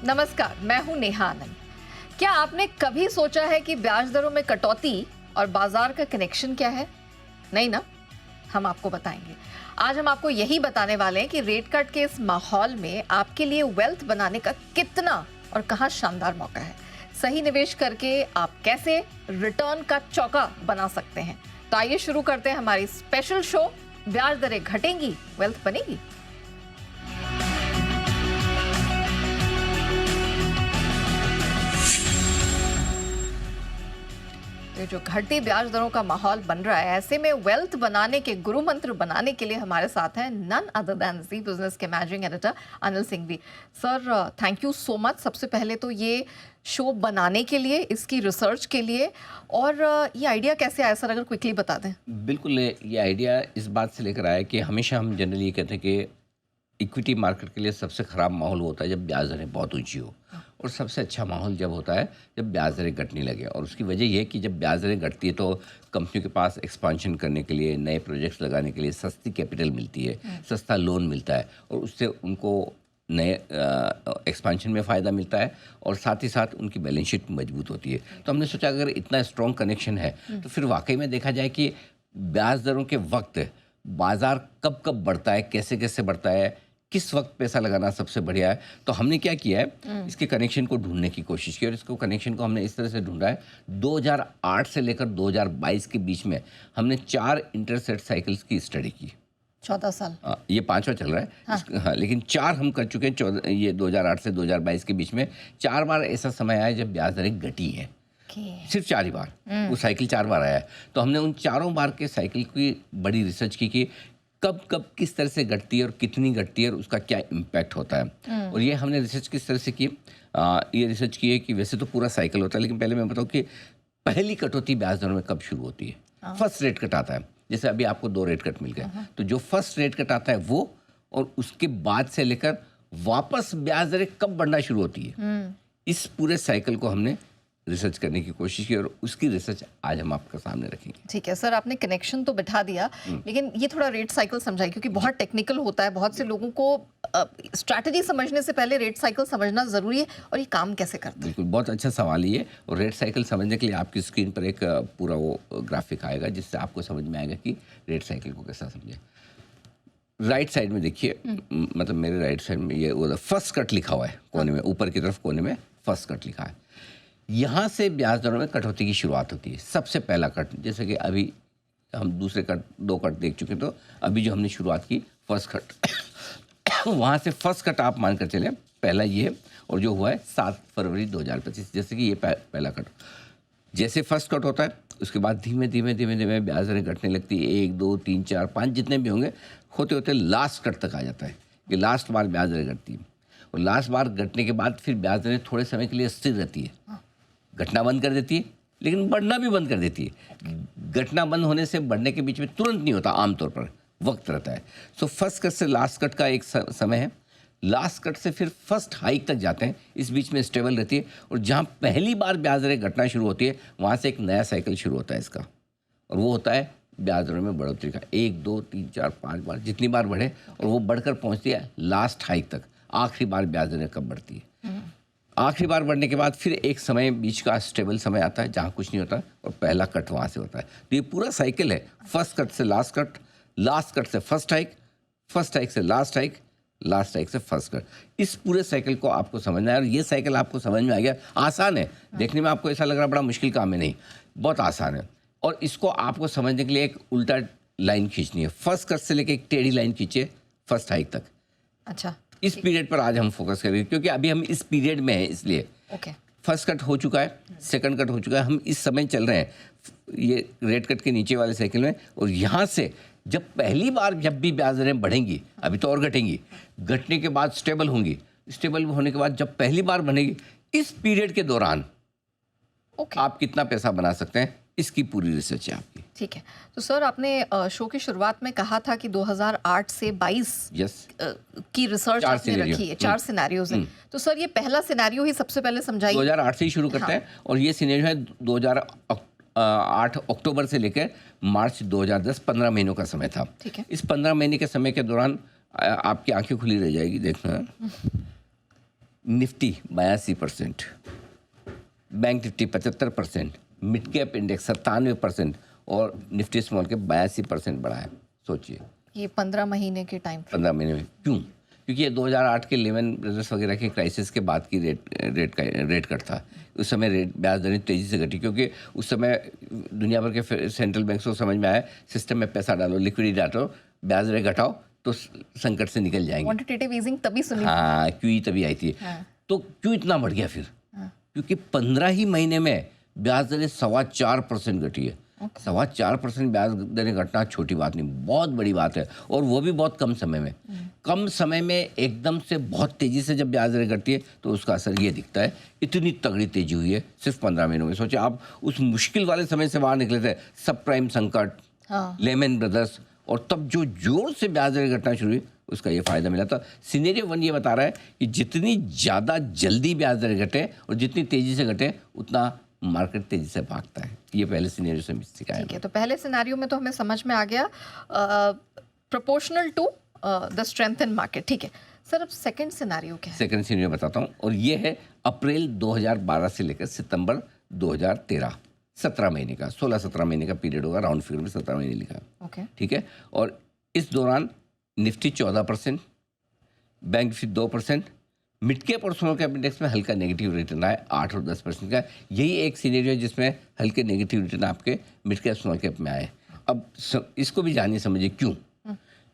नमस्कार, मैं हूं नेहा आनंद। क्या आपने कभी सोचा है कि ब्याज दरों में कटौती और बाजार का कनेक्शन क्या है? नहीं ना? हम आपको बताएंगे। आज हम आपको यही बताने वाले हैं कि रेट कट के इस माहौल में आपके लिए वेल्थ बनाने का कितना और कहां शानदार मौका है। सही निवेश करके आप कैसे रिटर्न का चौका बना सकते हैं। तो आइए शुरू करते हैं हमारी स्पेशल शो, ब्याज दरें घटेंगी, वेल्थ बनेगी। तो जो घटती ब्याज दरों का माहौल बन रहा है, ऐसे में वेल्थ बनाने के गुरु मंत्र बनाने के लिए हमारे साथ हैं नन अदर देन जी बिजनेस के managing editor Anil Singhvi. Sir, thank you so much सबसे पहले तो ये शो बनाने के लिए, इसकी रिसर्च के लिए, और ये आइडिया कैसे आया सर, अगर क्विकली बता दें। बिल्कुल, ये आइडिया इस बात से लेकर आया कि हमेशा हम जनरली ये कहते हैं कि इक्विटी मार्केट के लिए सबसे ख़राब माहौल होता है जब ब्याज दरें बहुत ऊंची हो, और सबसे अच्छा माहौल जब होता है जब ब्याज दरें घटने लगे। और उसकी वजह ये है कि जब ब्याज दरें घटती है तो कंपनियों के पास एक्सपांशन करने के लिए, नए प्रोजेक्ट्स लगाने के लिए सस्ती कैपिटल मिलती है, सस्ता लोन मिलता है, और उससे उनको नए एक्सपांशन में फ़ायदा मिलता है, और साथ ही साथ उनकी बैलेंस शीट मजबूत होती है। तो हमने सोचा अगर इतना स्ट्रॉन्ग कनेक्शन है तो फिर वाकई में देखा जाए कि ब्याज दरों के वक्त बाज़ार कब कब बढ़ता है, कैसे कैसे बढ़ता है, किस वक्त पैसा लगाना सबसे बढ़िया है। तो हमने क्या किया है, इसके कनेक्शन को ढूंढने की कोशिश की, और इसको कनेक्शन को हमने इस तरह से ढूंढा है। 2008 से लेकर 2022 के बीच में हमने 4 इंटरसेट साइकिल्स की स्टडी की। 14 साल। ये 5वां चल रहा है। हाँ, लेकिन 4 हम कर चुके हैं। ये 2008 से 2022 के बीच में 4 बार ऐसा समय आया जब ब्याज दरें घटी हैं। सिर्फ 4 ही बार वो साइकिल 4 बार आया है। तो हमने उन चारों बार के साइकिल की बड़ी रिसर्च की कि कब कब किस तरह से घटती है और कितनी घटती है और उसका क्या इम्पैक्ट होता है। और ये हमने रिसर्च किस तरह से की, ये रिसर्च की है कि वैसे तो पूरा साइकिल होता है, लेकिन पहले मैं बताऊँ कि पहली कटौती ब्याज दरों में कब शुरू होती है। फर्स्ट रेट कट आता है, जैसे अभी आपको 2 रेट कट मिल गए, तो जो फर्स्ट रेट कट आता है वो, और उसके बाद से लेकर वापस ब्याज दरें कब बढ़ना शुरू होती है, इस पूरे साइकिल को हमने रिसर्च करने की कोशिश की, और उसकी रिसर्च आज हम आपके सामने रखेंगे। ठीक है सर, आपने कनेक्शन तो बिठा दिया, लेकिन ये थोड़ा रेट साइकिल समझाइए, क्योंकि बहुत टेक्निकल होता है। बहुत से लोगों को स्ट्रैटेजी समझने से पहले रेट साइकिल समझना जरूरी है, और ये काम कैसे करता है। बिल्कुल, बहुत अच्छा सवाल ये। और रेट साइकिल समझने के लिए आपकी स्क्रीन पर एक पूरा वो ग्राफिक आएगा, जिससे आपको समझ में आएगा कि रेट साइकिल को कैसा समझे। राइट साइड में देखिए, मतलब मेरे राइट साइड में ये वो फर्स्ट कट लिखा हुआ है कोने में, ऊपर की तरफ कोने में फर्स्ट कट लिखा है। यहाँ से ब्याज दरों में कटौती की शुरुआत होती है। सबसे पहला कट, जैसे कि अभी हम दूसरे कट 2 कट देख चुके, तो अभी जो हमने शुरुआत की फर्स्ट कट वहाँ से फर्स्ट कट आप मानकर चले पहला ये, और जो हुआ है 7 फरवरी 2025। जैसे कि ये पहला कट, जैसे फर्स्ट कट होता है उसके बाद धीमे धीमे धीमे धीमे ब्याज दरें घटने लगती है। 1 2 3 4 5 जितने भी होंगे, होते होते लास्ट कट तक आ जाता है कि लास्ट बार ब्याज दरें घटती है। और लास्ट बार घटने के बाद फिर ब्याज दरें थोड़े समय के लिए स्थिर रहती है, घटना बंद कर देती है, लेकिन बढ़ना भी बंद कर देती है। घटना बंद होने से बढ़ने के बीच में तुरंत नहीं होता, आमतौर पर वक्त रहता है। सो फर्स्ट कट से लास्ट कट का एक समय है, लास्ट कट से फिर फर्स्ट हाइक तक जाते हैं, इस बीच में स्टेबल रहती है। और जहाँ पहली बार ब्याज दरें घटना शुरू होती है, वहाँ से एक नया साइकिल शुरू होता है इसका, और वो होता है ब्याज दरों में बढ़ोतरी का। 1 2 3 4 5 बार, जितनी बार बढ़े, और वो बढ़कर पहुँचती है लास्ट हाइक तक। आखिरी बार ब्याज दरें कब बढ़ती है, आखिरी बार बढ़ने के बाद फिर एक समय बीच का स्टेबल समय आता है जहाँ कुछ नहीं होता, और पहला कट वहाँ से होता है। तो ये पूरा साइकिल है, फर्स्ट कट से लास्ट कट, लास्ट कट से फर्स्ट हाइक, फर्स्ट हाइक से लास्ट हाइक, लास्ट हाइक से फर्स्ट कट। इस पूरे साइकिल को आपको समझना है, और ये साइकिल आपको समझ में आ गया। आसान है, देखने में आपको ऐसा लग रहा बड़ा मुश्किल काम है, नहीं, बहुत आसान है। और इसको आपको समझने के लिए एक उल्टा लाइन खींचनी है। फर्स्ट कट से लेकर एक टेढ़ी लाइन खींचे फर्स्ट हाइक तक। अच्छा, इस पीरियड पर आज हम फोकस करेंगे, क्योंकि अभी हम इस पीरियड में हैं, इसलिए। फर्स्ट कट हो चुका है, सेकंड कट हो चुका है, हम इस समय चल रहे हैं ये रेट कट के नीचे वाले साइकिल में। और यहाँ से जब पहली बार जब भी ब्याज दरें बढ़ेंगी, अभी तो और घटेंगी, घटने के बाद स्टेबल होंगी, स्टेबल होने के बाद जब पहली बार बढ़ेगी, इस पीरियड के दौरान आप कितना पैसा बना सकते हैं, इसकी पूरी रिसर्च है आपकी। ठीक है, तो सर आपने शो की शुरुआत में कहा था कि 2008 से 22 की रिसर्च आपने रखी है, 4 सिनेरियोज हैं। तो सर ये पहला सिनेरियो ही सबसे पहले समझाइए। 2008 से ही शुरू करते हैं, और ये सिनेरियो है 2008 अक्टूबर से लेकर मार्च 2010, 15 महीनों का समय था। ठीक है। इस 15 महीने के समय के दौरान आपकी आंखें खुली रह जाएगी, देखना। Nifty 82%, bank Nifty 75%, mid cap index 97% और निफ्टी स्मॉल कैप 82% बढ़ा है। सोचिए ये 15 महीने के टाइम 15 महीने में। क्यों? क्योंकि ये 2008 के लेमन ब्रदर्स वगैरह के क्राइसिस के बाद की रेट कट था। उस समय ब्याज दरें तेज़ी से घटी क्योंकि उस समय दुनिया भर के सेंट्रल बैंक को समझ में आया सिस्टम में पैसा डालो, लिक्विडिटी डालो, ब्याज दरें घटाओ तो संकट से निकल जाएंगे। क्वांटिटेटिव ईजिंग तभी सुनी। हाँ, क्यूई तभी आई थी। हाँ। तो क्यों इतना बढ़ गया फिर? क्योंकि 15 ही महीने में ब्याज दरें 4.25% घटी है। 4.25% ब्याज दरें घटना छोटी बात नहीं, बहुत बड़ी बात है, और वो भी बहुत कम समय में। कम समय में एकदम से बहुत तेज़ी से जब ब्याज दरें घटती है तो उसका असर ये दिखता है। इतनी तगड़ी तेजी हुई है सिर्फ 15 महीनों में। सोचिए आप उस मुश्किल वाले समय से बाहर निकले थे, सब प्राइम संकट, लेमन ब्रदर्स, और तब जो जोर से ब्याज दरें घटना शुरू हुई उसका ये फ़ायदा मिला था। सिनेरियो 1 ये बता रहा है कि जितनी ज़्यादा जल्दी ब्याज दरें घटे और जितनी तेज़ी से घटे उतना मार्केट तेज़ी से भागता है। ये पहले सिनेरियो से सिखाया। ठीक है, तो पहले सिनेरियो में तो हमें समझ में आ गया proportional to the strength in market. ठीक है सर, अब सेकंड सिनेरियो क्या है? सेकंड सिनेरियो बताता हूँ, और ये है अप्रैल 2012 से लेकर सितंबर 2013, 17 महीने का, 16-17 महीने का पीरियड होगा, राउंड फिगर में 17 महीने लिखा है। ओके, ठीक है। और इस दौरान Nifty 14%, bank Nifty 2%, mid cap और स्मॉल कैप इंडेक्स में हल्का नेगेटिव रिटर्न आया 8 और 10% का। यही एक सीनेरियो है जिसमें हल्के नेगेटिव रिटर्न आपके मिड कैप स्मॉल कैप में आए। अब इसको भी जानिए समझिए क्यों।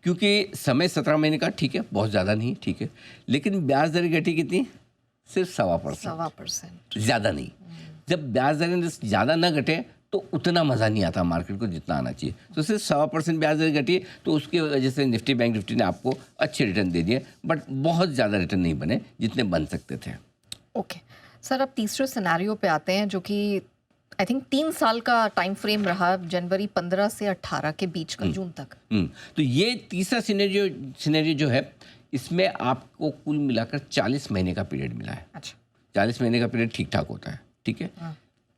क्योंकि समय 17 महीने का, ठीक है, बहुत ज़्यादा नहीं, ठीक है, लेकिन ब्याज दरें घटी कितनी? सिर्फ 1.25%, ज़्यादा नहीं। जब ब्याज दरें ज़्यादा ना घटे तो उतना मज़ा नहीं आता मार्केट को जितना आना चाहिए। तो सिर्फ 1.25% ब्याज दर घटी तो उसकी वजह से निफ्टी बैंक निफ्टी ने आपको अच्छे रिटर्न दे दिए, बट बहुत ज़्यादा रिटर्न नहीं बने जितने बन सकते थे। ओके सर, अब तीसरे सिनेरियो पे आते हैं जो कि आई थिंक 3 साल का टाइम फ्रेम रहा, जनवरी 15 से 18 के बीच का, जून तक। तो ये तीसरा सिनेरियो जो है इसमें आपको कुल मिलाकर 40 महीने का पीरियड मिला है। अच्छा, 40 महीने का पीरियड ठीक ठाक होता है, ठीक है।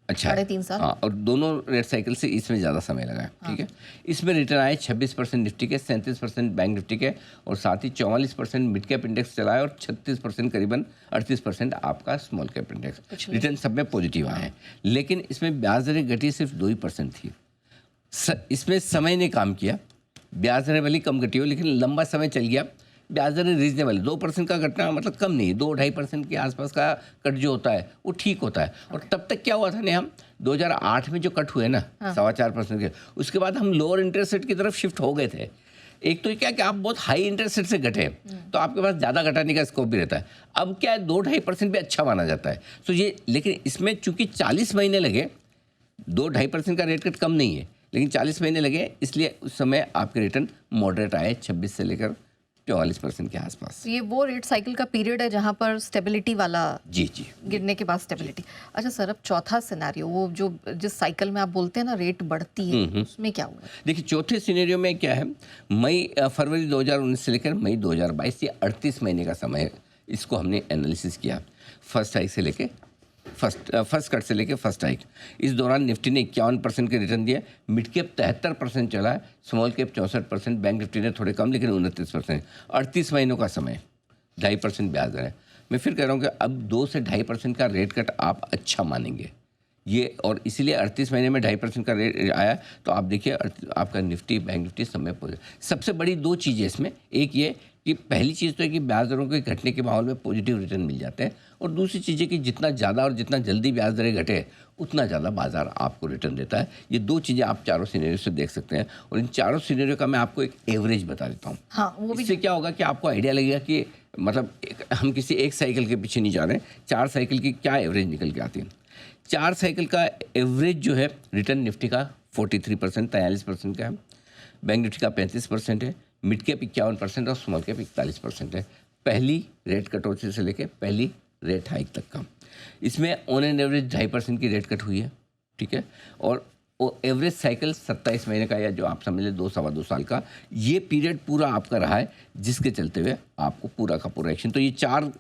अच्छा, 3.5 साल। हाँ, और दोनों रेट साइकिल से इसमें ज़्यादा समय लगा है, ठीक है। इसमें रिटर्न आए 26% निफ्टी के, 37% बैंक निफ्टी के, और साथ ही 44% मिड कैप इंडेक्स चलाए और 36% करीबन 38% आपका स्मॉल कैप इंडेक्स। रिटर्न सब में पॉजिटिव आए हैं, लेकिन इसमें ब्याज दरें घटी सिर्फ 2% थी। इसमें समय ने काम किया, ब्याज दरें भले कम घटी हो लेकिन लंबा समय चल गया, ब्याज दरें रीजनेबल, 2% का घटना मतलब कम नहीं, 2-2.5% के आसपास का कट जो होता है वो ठीक होता है। और तब तक क्या हुआ था ने, हम 2008 में जो कट हुए ना 4.25% के, उसके बाद हम लोअर इंटरेस्ट रेट की तरफ शिफ्ट हो गए थे। एक तो क्या कि आप बहुत हाई इंटरेस्ट रेट से घटे तो आपके पास ज़्यादा घटाने का स्कोप भी रहता है। अब क्या है, 2-2.5% भी अच्छा माना जाता है। तो ये, लेकिन इसमें चूंकि 40 महीने लगे, 2-2.5% का रेट कट कम नहीं है, लेकिन 40 महीने लगे, इसलिए उस समय आपके रिटर्न मॉडरेट आए 26 से लेकर 44% के आसपास। ये वो रेट साइकिल का पीरियड है जहां पर स्टेबिलिटी वाला, जी, गिरने के बाद स्टेबिलिटी। अच्छा सर, अब चौथा सिनेरियो, वो जो जिस साइकिल में आप बोलते हैं ना रेट बढ़ती है, उसमें क्या हुआ? देखिए, चौथे सिनेरियो में क्या है, फरवरी 2019 से लेकर मई 2022, ये 38 महीने का समय है। इसको हमने एनालिसिस किया, फर्स्ट हाइक से लेके फर्स्ट कट से लेके फर्स्ट हाइक। इस दौरान निफ्टी ने 51% के रिटर्न दिए, मिड कैप 73% चला है, स्मॉल कैप 64%, बैंक निफ्टी ने थोड़े कम लेकिन 29%। 38 महीनों का समय, 2.5% ब्याज दर है। मैं फिर कह रहा हूँ कि अब 2 से 2.5% का रेट कट आप अच्छा मानेंगे ये, और इसीलिए 38 महीने में 2.5% का रेट आया। तो आप देखिए आपका निफ्टी बैंक निफ्टी समय पहुँचे। सबसे बड़ी 2 चीज़ें इसमें, एक ये कि पहली चीज़ तो है कि ब्याज दरों के घटने के माहौल में पॉजिटिव रिटर्न मिल जाते हैं, और दूसरी चीज़ है कि जितना ज़्यादा और जितना जल्दी ब्याज दरें घटे उतना ज़्यादा बाजार आपको रिटर्न देता है। ये 2 चीज़ें आप चारों सिनेरियो से देख सकते हैं, और इन चारों सिनेरियो का मैं आपको एक एवरेज बता देता हूँ। हाँ, वो भी। इससे क्या होगा कि आपको आइडिया लगेगा कि मतलब हम किसी एक साइकिल के पीछे नहीं जा रहे हैं, 4 साइकिल की क्या एवरेज निकल के आती है। 4 साइकिल का एवरेज जो है रिटर्न निफ्टी का 43%, 43% का है, बैंक निफ्टी का 35% है, मिड कैप 51% और स्मॉल कैप 41% है। पहली रेट कटौती से लेकर पहली रेट हाइक तक का, इसमें ऑन एन एवरेज 2.5% की रेट कट हुई है, ठीक है। और एवरेज साइकिल 27 महीने का, या जो आप समझ लें 2-2.25 साल का, ये पीरियड पूरा आपका रहा है, जिसके चलते हुए आपको पूरा का पूरा एक्शन। तो ये 4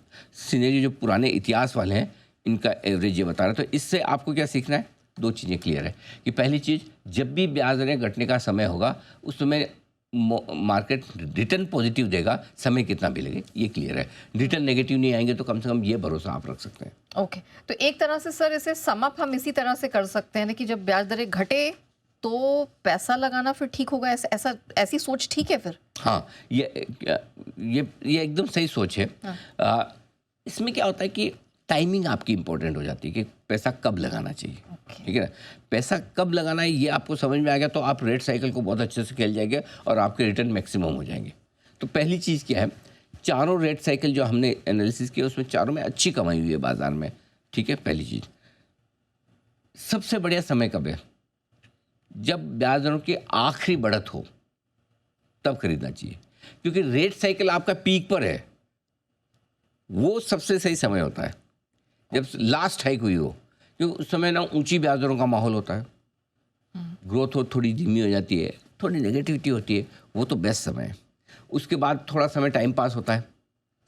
सिनेरियो जो पुराने इतिहास वाले हैं, इनका एवरेज ये बता रहा है। तो इससे आपको क्या सीखना है, 2 चीज़ें क्लियर है कि पहली चीज़, जब भी ब्याज दरें घटने का समय होगा उस समय मार्केट रिटर्न पॉजिटिव देगा, समय कितना भी लगे ये क्लियर है। रिटर्न नेगेटिव नहीं आएंगे तो कम से कम ये भरोसा आप रख सकते हैं। ओके, तो एक तरह से सर इसे सम अप हम इसी तरह से कर सकते हैं ना कि जब ब्याज दरें घटे तो पैसा लगाना फिर ठीक होगा, ऐसी सोच ठीक है फिर? हाँ, ये एकदम सही सोच है। हाँ। इसमें क्या होता है कि टाइमिंग आपकी इंपॉर्टेंट हो जाती है कि पैसा कब लगाना चाहिए। Okay. ठीक है ना, पैसा कब लगाना है ये आपको समझ में आ गया तो आप रेट साइकिल को बहुत अच्छे से खेल जाएंगे और आपके रिटर्न मैक्सिमम हो जाएंगे। तो पहली चीज़ क्या है, चारों रेट साइकिल जो हमने एनालिसिस किया उसमें चारों में अच्छी कमाई हुई है बाजार में। ठीक है, पहली चीज़। सबसे बढ़िया समय कब है? जब ब्याज दरों की आखिरी बढ़त हो तब खरीदना चाहिए, क्योंकि रेट साइकिल आपका पीक पर है, वो सबसे सही समय होता है जब लास्ट हाइक हुई हो, क्योंकि उस समय ना ऊंची ब्याज दरों का माहौल होता है, ग्रोथ हो थोड़ी धीमी हो जाती है, थोड़ी नेगेटिविटी होती है, वो तो बेस्ट समय है। उसके बाद थोड़ा समय टाइम पास होता है,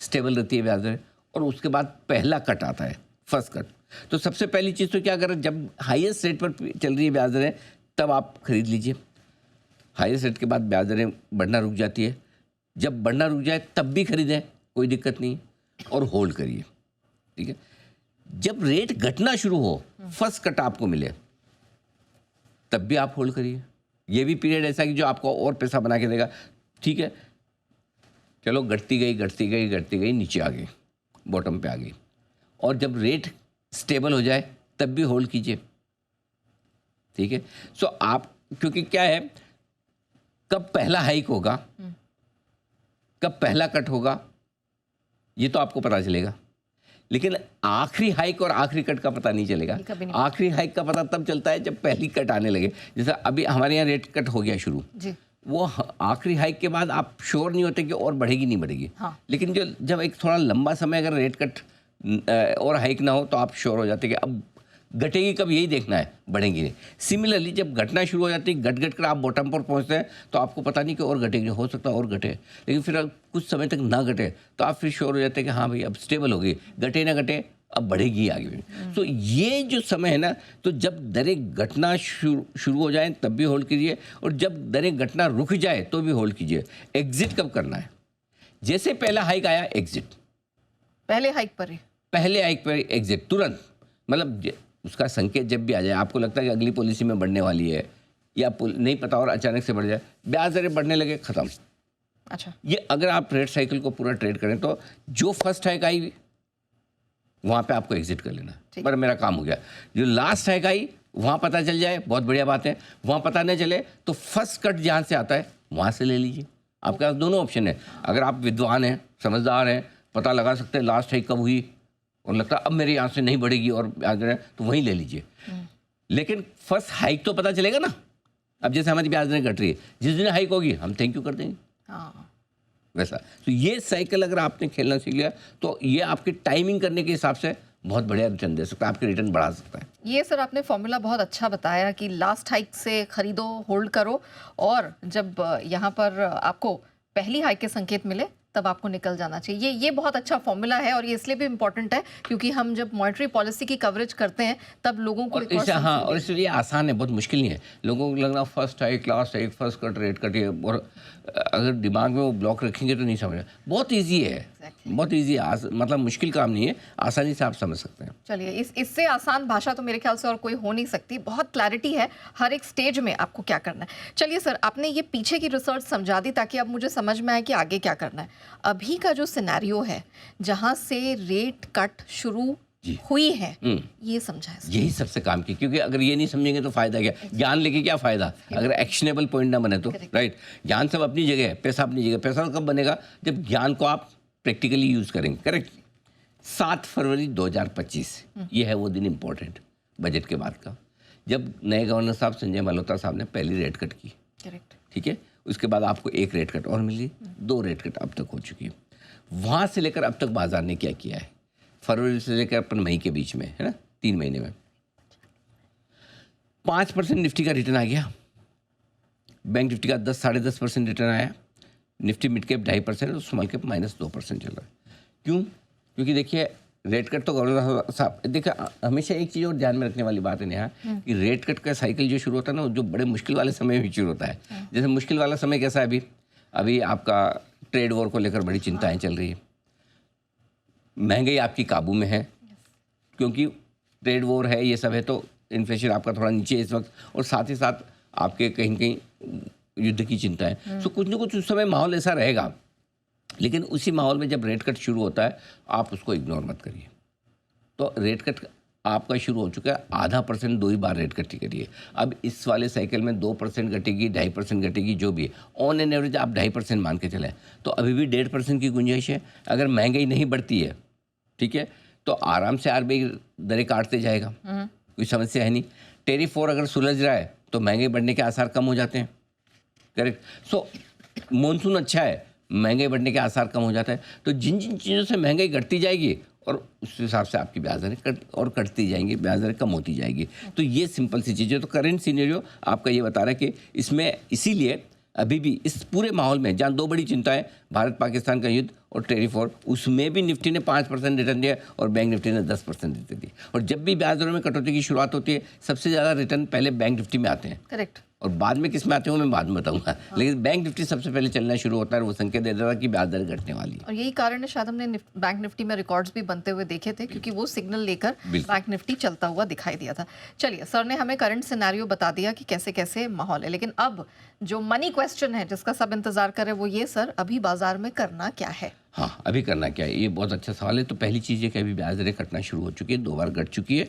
स्टेबल रहती है ब्याज दरें, और उसके बाद पहला कट आता है, फर्स्ट कट। तो सबसे पहली चीज़ तो क्या करें, जब हाईएस्ट रेट पर चल रही है ब्याज दरें तब आप खरीद लीजिए। हाईएस्ट रेट के बाद ब्याज दरें बढ़ना रुक जाती है, जब बढ़ना रुक जाए तब भी खरीदें, कोई दिक्कत नहीं, और होल्ड करिए। ठीक है, जब रेट घटना शुरू हो, फर्स्ट कट आपको मिले तब भी आप होल्ड करिए। ये भी पीरियड ऐसा कि जो आपको और पैसा बना के देगा। ठीक है, चलो घटती गई नीचे आ गई, बॉटम पे आ गई, और जब रेट स्टेबल हो जाए तब भी होल्ड कीजिए। ठीक है, सो आप, क्योंकि क्या है, कब पहला हाइक होगा, कब पहला कट होगा, ये तो आपको पता चलेगा, लेकिन आखिरी हाइक और आखिरी कट का पता नहीं चलेगा। आखिरी हाइक का पता तब चलता है जब पहली कट आने लगे। जैसे अभी हमारे यहाँ रेट कट हो गया शुरू जी, वो आखिरी हाइक के बाद आप श्योर नहीं होते कि और बढ़ेगी नहीं बढ़ेगी। हाँ। लेकिन जब एक थोड़ा लंबा समय अगर रेट कट और हाइक ना हो तो आप श्योर हो जाते कि अब घटेगी कब, यही देखना है, बढ़ेंगी नहीं। सिमिलरली जब घटना शुरू हो जाती है, घट कर आप बॉटम पर पहुंचते हैं तो आपको पता नहीं कि और घटेगी, हो सकता है और घटे, लेकिन फिर कुछ समय तक ना घटे तो आप फिर श्योर हो जाते हैं कि हाँ भाई अब स्टेबल हो गई, घटे ना घटे अब बढ़ेगी आगे। तो ये जो समय है ना, तो जब दरें घटना शुरू हो जाए तब भी होल्ड कीजिए, और जब दरें घटना रुक जाए तो भी होल्ड कीजिए। एग्जिट कब करना है? जैसे पहला हाइक आया एग्जिट, पहले हाइक पर एग्जिट तुरंत, मतलब उसका संकेत जब भी आ जाए, आपको लगता है कि अगली पॉलिसी में बढ़ने वाली है या नहीं पता और अचानक से बढ़ जाए, ब्याज दरें बढ़ने लगे, खत्म। अच्छा, ये अगर आप रेट साइकिल को पूरा ट्रेड करें तो जो फर्स्ट हाइक आई वहां पे आपको एग्जिट कर लेना, पर मेरा काम हो गया। जो लास्ट हाइक आई वहां पता चल जाए, बहुत बढ़िया बात है। वहां पता नहीं चले तो फर्स्ट कट जहां से आता है वहां से ले लीजिए। आपके पास दोनों ऑप्शन है। अगर आप विद्वान हैं, समझदार हैं, पता लगा सकते हैं लास्ट हाइक कब हुई और लगता है अब मेरे यहाँ से नहीं बढ़ेगी और ब्याज दरें, तो वहीं ले लीजिए। लेकिन फर्स्ट हाइक तो पता चलेगा ना। अब जैसे हमारी ब्याज दरें घट रही है, जिस दिन हाइक होगी हम थैंक यू कर देंगे। हाँ, वैसा। तो ये साइकिल अगर आपने खेलना सीख लिया तो ये आपकी टाइमिंग करने के हिसाब से बहुत बढ़िया रिटर्न दे सकता है, आपके रिटर्न बढ़ा सकता है। ये सर आपने फॉर्मूला बहुत अच्छा बताया कि लास्ट हाइक से खरीदो, होल्ड करो, और जब यहाँ पर आपको पहली हाइक के संकेत मिले तब आपको निकल जाना चाहिए। ये बहुत अच्छा फॉर्मूला है, और ये इसलिए भी इम्पोर्टेंट है क्योंकि हम जब मॉनेटरी पॉलिसी की कवरेज करते हैं तब लोगों को और इसलिए आसान है, बहुत मुश्किल नहीं है। लोगों को लगना first hike, last hike, first cut, rate cut, और अगर दिमाग में वो ब्लॉक रखेंगे तो नहीं समझ। बहुत ईजी है, बहुत ईजी है, मतलब मुश्किल काम नहीं है, आसानी से आप समझ सकते हैं। चलिए, इससे आसान भाषा तो मेरे ख्याल से और कोई हो नहीं सकती। बहुत क्लैरिटी है हर एक स्टेज में आपको क्या करना है। चलिए सर, आपने ये पीछे की रिसर्च समझा दी ताकि अब मुझे समझ में आए कि आगे क्या करना है। अभी का जो सिनेरियो है जहां से रेट कट शुरू हुई है, ये समझा है। यही सबसे काम की, क्योंकि अगर ये नहीं समझेंगे तो फायदा क्या, ज्ञान लेके क्या फायदा अगर एक्शनेबल पॉइंट ना बने तो। राइट, ज्ञान सब अपनी जगह है, पैसा अपनी जगह। पैसा कब बनेगा? जब ज्ञान को आप प्रैक्टिकली यूज करेंगे। करेक्ट। 7 फरवरी 2025 ये है वो दिन इम्पोर्टेंट बजट के बाद का, जब नए गवर्नर साहब संजय मल्होत्रा साहब ने पहली रेट कट की। करेक्ट। ठीक है, उसके बाद आपको एक रेट कट और मिली, 2 रेट कट अब तक हो चुकी है। वहां से लेकर अब तक बाजार ने क्या किया है, फरवरी से लेकर अपन मई के बीच में, है ना, 3 महीने में 5% निफ्टी का रिटर्न आ गया। बैंक निफ्टी का 10-10.5% रिटर्न आया। निफ्टी मिड कैप 2.5% और स्मॉल कैप -2% चल रहा है। क्यों? क्योंकि देखिए रेट कट तो गवर्नर साहब देखिए, हमेशा एक चीज़ और ध्यान में रखने वाली बात है नेहा कि रेट कट का साइकिल जो शुरू होता है ना, जो बड़े मुश्किल वाले समय में शुरू होता है। जैसे मुश्किल वाला समय कैसा है अभी, अभी आपका ट्रेड वॉर को लेकर बड़ी चिंताएं चल रही है, महंगाई आपकी काबू में है क्योंकि ट्रेड वॉर है, ये सब है, तो इन्फ्लेशन आपका थोड़ा नीचे है इस वक्त, और साथ ही साथ आपके कहीं न कहीं युद्ध की चिंता है। सो कुछ ना कुछ उस समय माहौल ऐसा रहेगा, लेकिन उसी माहौल में जब रेट कट शुरू होता है आप उसको इग्नोर मत करिए। तो रेट कट आपका शुरू हो चुका है, 0.5% 2 ही बार रेट कट करिए। अब इस वाले साइकिल में 2% घटेगी, 2.5% घटेगी, जो भी है, ऑन एन एवरेज आप 2.5% मान के चलें तो अभी भी 1.5% की गुंजाइश है। अगर महंगाई नहीं बढ़ती है, ठीक है, तो आराम से आरबीआई दरें काटते जाएगा, कोई समस्या है नहीं। टेरिफ वॉर अगर सुलझ रहा है तो महंगाई बढ़ने के आसार कम हो जाते हैं, करेक्ट। सो मॉनसून अच्छा है, महंगाई बढ़ने के आसार कम हो जाता है, तो जिन जिन चीज़ों से महंगाई घटती जाएगी और उस हिसाब से आपकी ब्याज दरें कटती जाएंगी, ब्याज दरें कम होती जाएगी। तो ये सिंपल सी चीज़ है। तो करंट सीनेरियो आपका ये बता रहा है कि इसमें इसीलिए अभी भी इस पूरे माहौल में जहाँ 2 बड़ी चिंताएं, भारत पाकिस्तान का युद्ध और टेरिफ वॉर, उसमें भी निफ्टी ने 5% रिटर्न दिया और बैंक निफ्टी ने 10% रिटर्न दिया। और जब भी ब्याज दरों में कटौती की शुरुआत होती है, सबसे ज़्यादा रिटर्न पहले बैंक निफ्टी में आते हैं, करेक्ट, और बाद में किस में आते हो मैं बाद में बताऊंगा। लेकिन बैंक निफ्टी सबसे पहले चलना शुरू होता है और वो संकेत दे देता है कि ब्याज दर घटने वाली है। और यही कारण है शायद हमने बैंक निफ्टी में रिकॉर्ड्स भी बनते हुए देखे थे, क्योंकि वो सिग्नल लेकर बैंक निफ्टी चलता हुआ दिखाई दिया था। चलिए, सर ने हमें करंट सिनेरियो बता दिया कि कैसे कैसे माहौल है, लेकिन अब जो मनी क्वेश्चन है जिसका सब इंतजार कर रहे हैं वो ये, सर अभी बाजार में करना क्या है? हाँ, अभी करना क्या है, ये बहुत अच्छा सवाल है। तो पहली चीज़ है कि अभी ब्याज दरें कटना शुरू हो चुकी है, 2 बार घट चुकी है।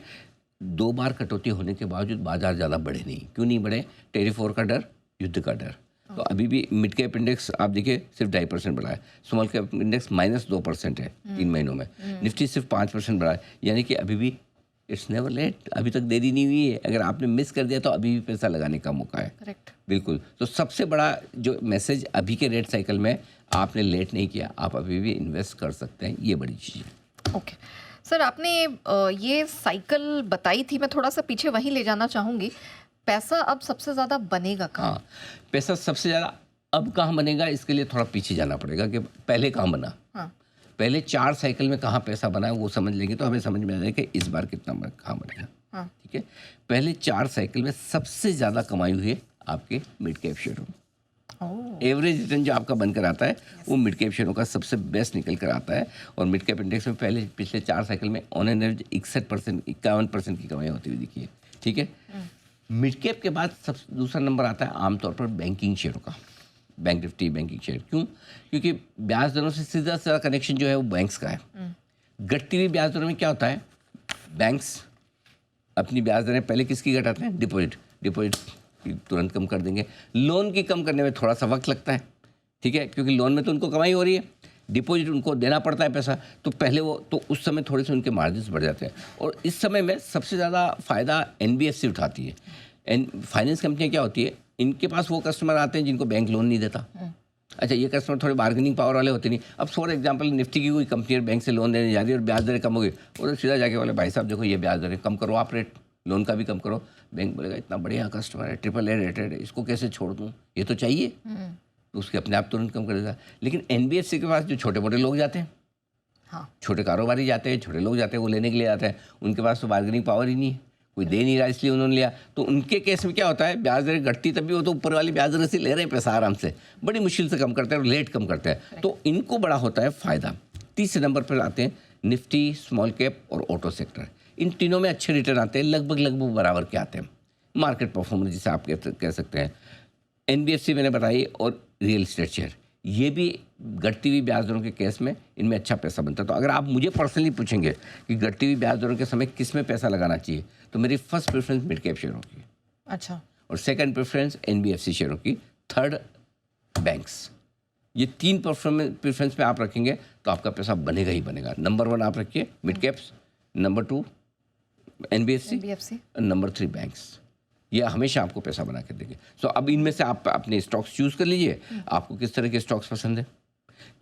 2 बार कटौती होने के बावजूद बाजार ज़्यादा बढ़े नहीं। क्यों नहीं बढ़े? टेरिफ वॉर का डर, युद्ध का डर। तो अभी भी मिड कैप इंडेक्स आप देखिए सिर्फ 2.5% बढ़ा है, स्मॉल कैप इंडेक्स -2% है 3 महीनों में, निफ्टी सिर्फ 5% बढ़ा है। यानी कि अभी भी इट्स नेवर लेट, अभी तक देरी नहीं हुई है। अगर आपने मिस कर दिया तो अभी भी पैसा लगाने का मौका है। करेक्ट, बिल्कुल। तो सबसे बड़ा जो मैसेज अभी के रेट साइकिल में, आपने लेट नहीं किया, आप अभी भी इन्वेस्ट कर सकते हैं, ये बड़ी चीज़ है। ओके सर, आपने ये साइकिल बताई थी, मैं थोड़ा सा पीछे वहीं ले जाना चाहूँगी। पैसा अब सबसे ज़्यादा बनेगा कहाँ? हाँ, पैसा सबसे ज़्यादा अब कहाँ बनेगा, इसके लिए थोड़ा पीछे जाना पड़ेगा कि पहले कहाँ बना। हाँ। पहले 4 साइकिल में कहाँ पैसा बना है वो समझ लेंगे तो हमें समझ में आ जाएगा कि इस बार कितना कहाँ बनेगा। हाँ। ठीक है, पहले 4 साइकिल में सबसे ज़्यादा कमाई हुई है आपके मिड कैप शेयरों में। एवरेज रिटर्न जो आपका बनकर आता है वो मिड कैप शेयरों का सबसे बेस्ट निकल कर आता है। और मिड कैप इंडेक्स में पहले पिछले 4 साइकिल में ऑन एन एवरेज 51% की कमाई होती हुई दिखी है। ठीक है, मिड कैप के बाद सब दूसरा नंबर आता है आमतौर पर बैंकिंग शेयरों का, बैंक निफ्टी बैंकिंग शेयर। क्यों? क्योंकि ब्याज दरों से सीधा सीधा कनेक्शन जो है वो बैंक्स का है। घटती हुई ब्याज दरों में क्या होता है, बैंक्स अपनी ब्याज दरें पहले किसकी घटाते हैं? डिपॉजिट तुरंत कम कर देंगे। लोन की कम करने में थोड़ा सा वक्त लगता है, ठीक है, क्योंकि लोन में तो उनको कमाई हो रही है, डिपॉजिट उनको देना पड़ता है पैसा, तो पहले वो तो उस समय थोड़े से उनके मार्जिन्स बढ़ जाते हैं। और इस समय में सबसे ज़्यादा फ़ायदा NBFC उठाती है। फाइनेंस कंपनियाँ क्या होती है, इनके पास वो कस्टमर आते हैं जिनको बैंक लोन नहीं देता। अच्छा, ये कस्टमर थोड़े बार्गेनिंग पावर वाले होते नहीं। अब फॉर एग्जांपल निफ्टी की कोई कंपनी बैंक से लोन देने जा रही है और ब्याज दरें कम हो गई, और सीधा जाके बोले भाई साहब देखो ये ब्याज दरें कम करो, आप रेट लोन का भी कम करो। बैंक बोलेगा इतना बढ़िया कस्टमर है, AAA रेटेड है, इसको कैसे छोड़ दूँ, ये तो चाहिए, तो उसके अपने आप तुरंत कम कर देगा। लेकिन NBFC के पास जो छोटे मोटे लोग जाते हैं, हाँ, छोटे कारोबारी जाते हैं, छोटे लोग जाते हैं, वो लेने के लिए आते हैं, उनके पास तो बार्गेनिंग पावर ही नहीं है, कोई दे नहीं रहा, इसलिए उन्होंने लिया। तो उनके केस में क्या होता है, ब्याज दरें घटती तब भी वो तो ऊपर वाली ब्याज दरें से ले रहे हैं पैसा आराम से, बड़ी मुश्किल से कम करते हैं और लेट कम करते हैं, तो इनको बड़ा होता है फ़ायदा। तीसरे नंबर पर आते हैं निफ्टी, स्मॉल कैप और ऑटो सेक्टर। इन तीनों में अच्छे रिटर्न आते हैं, लगभग बराबर के आते हैं, मार्केट परफॉर्मेंस जिसे आप कह सकते हैं। NBFC मैंने बताई और रियल एस्टेट शेयर, ये भी घटती हुई ब्याज दरों के केस में इनमें अच्छा पैसा बनता है। तो अगर आप मुझे पर्सनली पूछेंगे कि घटती हुई ब्याज दरों के समय किस में पैसा लगाना चाहिए, तो मेरी फर्स्ट प्रेफरेंस मिड कैप शेयरों की, अच्छा, और सेकंड प्रेफरेंस NBFC शेयरों की, थर्ड बैंक्स। ये 3 प्रेफरेंस पे आप रखेंगे तो आपका पैसा बनेगा ही बनेगा। नंबर 1 आप रखिए mid caps, number 2 NBFC, number 3 banks. ये हमेशा आपको पैसा बना के देंगे। सो अब इनमें से आप अपने स्टॉक्स चूज़ कर लीजिए, आपको किस तरह के स्टॉक्स पसंद है।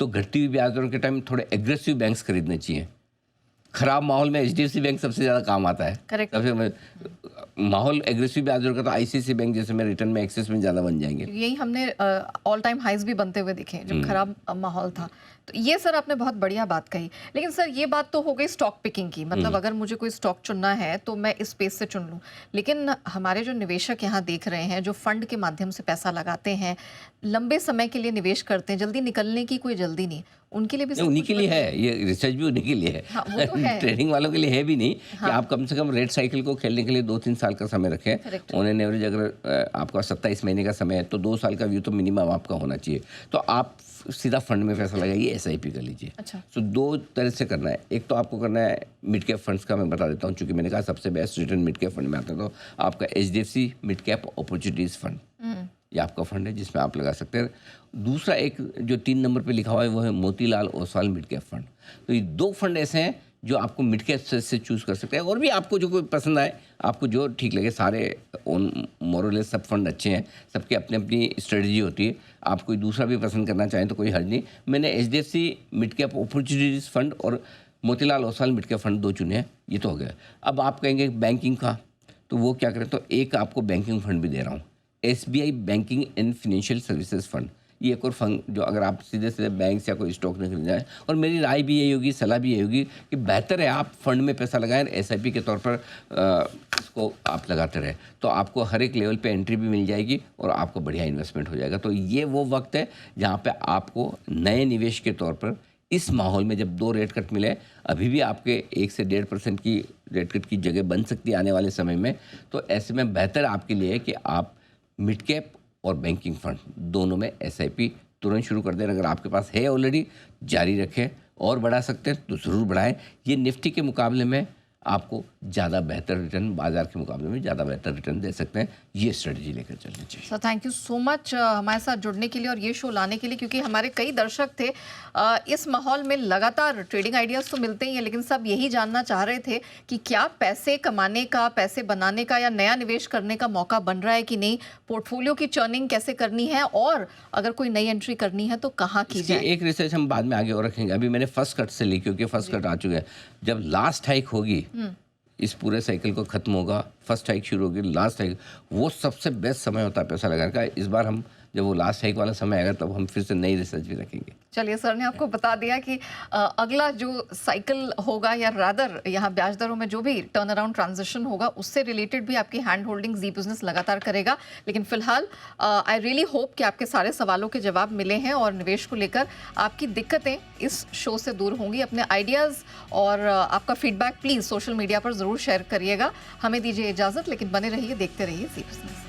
तो घटती हुई ब्याज दरों के टाइम थोड़े एग्रेसिव बैंक्स खरीदने चाहिए, खराब माहौल में HDFC बैंक सबसे ज़्यादा काम आता है। करेक्ट। माहौल एग्रेसिव ब्याज दर का तो ICICI बैंक जैसे में रिटर्न में एक्सेस में ज़्यादा बन जाएंगे। यही हमने ऑल टाइम हाइज भी बनते हुए दिखे जब खराब माहौल था। तो ये सर आपने बहुत बढ़िया बात कही, लेकिन सर ये बात तो हो गई स्टॉक पिकिंग की, मतलब अगर मुझे कोई स्टॉक चुनना है तो मैं इस स्पेस से चुन लूं, लेकिन हमारे जो निवेशक यहाँ देख रहे हैं, जो फंड के माध्यम से पैसा लगाते हैं, लंबे समय के लिए निवेश करते हैं, जल्दी निकलने की कोई जल्दी नहीं, उनके लिए भी सब उन्हीं कुछ के लिए है, ये रिसर्च भी उन्हीं के लिए है। हाँ, वो तो है। ट्रेडिंग वालों के लिए है भी नहीं कि आप कम से कम रेट साइकिल को खेलने के लिए 2-3 साल का समय रखें। Correct। ऑन एन एवरेज अगर आपका 27 महीने का समय है तो 2 साल का व्यू तो मिनिमम आपका होना चाहिए। तो आप सीधा फंड में पैसा लगाइए, SIP कर लीजिए। अच्छा। तो 2 तरह से करना है। एक तो आपको करना है मिड कैप फंड्स का, मैं बता देता हूँ, चूँकि मैंने कहा सबसे best return mid cap fund में आता है, तो आपका HDFC mid cap opportunities fund, ये आपका फंड है जिसमें आप लगा सकते हैं। दूसरा एक जो 3 नंबर पे लिखा हुआ है वो है Motilal Oswal mid cap fund. तो ये 2 फंड ऐसे हैं जो आपको मिड कैप से चूज़ कर सकते हैं, और भी आपको जो कोई पसंद आए, आपको जो ठीक लगे। सारे मोरलेस सब फंड अच्छे हैं, सबकी अपनी अपनी स्ट्रेटजी होती है। आप कोई दूसरा भी पसंद करना चाहें तो कोई हर्ज नहीं। मैंने HDFC mid cap opportunities fund और Motilal Oswal mid cap fund 2 चुने हैं, ये तो हो गया। अब आप कहेंगे बैंकिंग का, तो वो क्या करें, तो एक आपको बैंकिंग फंड भी दे रहा हूँ, SBI banking and financial services fund. ये एक और फंड जो अगर आप सीधे सीधे बैंक से या कोई स्टॉक नहीं खरीद जाए, और मेरी राय भी यही होगी, सलाह भी यही होगी कि बेहतर है आप फंड में पैसा लगाएं, SIP के तौर पर इसको आप लगाते रहें, तो आपको हर एक लेवल पे एंट्री भी मिल जाएगी और आपको बढ़िया इन्वेस्टमेंट हो जाएगा। तो ये वो वक्त है जहाँ पे आपको नए निवेश के तौर पर इस माहौल में, जब 2 रेट कट मिले, अभी भी आपके 1 से 1.5% की रेट कट की जगह बन सकती है आने वाले समय में, तो ऐसे में बेहतर आपके लिए है कि आप मिड कैप और बैंकिंग फंड दोनों में SIP तुरंत शुरू कर दें। अगर आपके पास है ऑलरेडी, जारी रखें, और बढ़ा सकते हैं तो ज़रूर बढ़ाएं। ये निफ्टी के मुकाबले में आपको ज़्यादा बेहतर रिटर्न, बाजार के मुकाबले में ज़्यादा बेहतर रिटर्न दे सकते हैं। ये स्ट्रेटजी लेकर चलनी चाहिए। Sir thank you so much हमारे साथ जुड़ने के लिए और ये शो लाने के लिए, क्योंकि हमारे कई दर्शक थे। इस माहौल में लगातार ट्रेडिंग आइडियाज़ तो मिलते ही हैं, लेकिन सब यही जानना चाह रहे थे कि क्या पैसे कमाने का, पैसे बनाने का या नया निवेश करने का मौका बन रहा है कि नहीं, पोर्टफोलियो की चर्निंग कैसे करनी है, और अगर कोई नई एंट्री करनी है तो कहाँ की जाए। एक रिसर्च हम बाद में आगे और रखेंगे। अभी मैंने फर्स्ट कट से ली, क्योंकि फर्स्ट कट आ चुका है। जब लास्ट हाइक होगी, इस पूरे साइकिल को खत्म होगा, फर्स्ट हाइक शुरू होगी, लास्ट हाइक, वो सबसे बेस्ट समय होता है पैसा लगाने का। इस बार हम जब वो लास्ट हाइक वाला समय आएगा तब हम फिर से नई रिसर्च भी रखेंगे। चलिए, सर ने आपको बता दिया कि अगला जो साइकिल होगा, या रादर यहाँ ब्याज दरों में जो भी टर्न अराउंड ट्रांजिशन होगा, उससे रिलेटेड भी आपकी हैंड होल्डिंग जी बिजनेस लगातार करेगा। लेकिन फिलहाल आई रियली होप कि आपके सारे सवालों के जवाब मिले हैं और निवेश को लेकर आपकी दिक्कतें इस शो से दूर होंगी। अपने आइडियाज़ और आपका फीडबैक प्लीज़ सोशल मीडिया पर ज़रूर शेयर करिएगा। हमें दीजिए इजाज़त, लेकिन बने रहिए, देखते रहिए जी बिजनेस।